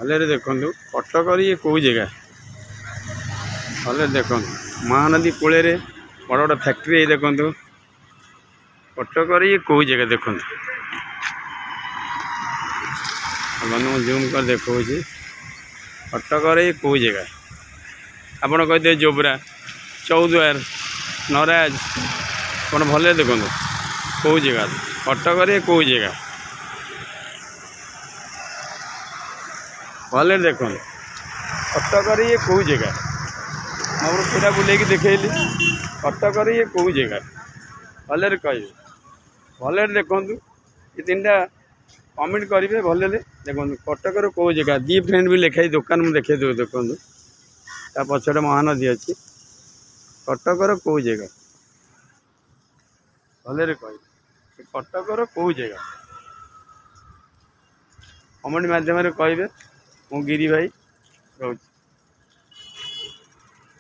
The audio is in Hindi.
भले देखु कटक ये कौ जगह भले देखु महानदी कूल बड़ बड़ फैक्ट्री देखु कटक ये कौ जगह देखु जूम कर देखा कटक ये कौ जगह आपड़ कहते जोब्रा चौद्वार नराज आप भले देखु कौ जगह कटक ये कौ जगह भले देखो कटक ये कौ जगह मैं पूरा बुले देखली कटक ये कौ जगह भले कह भले देखु ये तीन टा कमेंट करेंगे भले देखो कटक कौ जगह दी फ्रेंड भी लिखाई दुकान में देखे देव देखो ता पछे महानदी अच्छी कटक कौ जगह भले कह कटक कौ जगह कमेंट मध्यम कहे मु गिरी भाई रोज।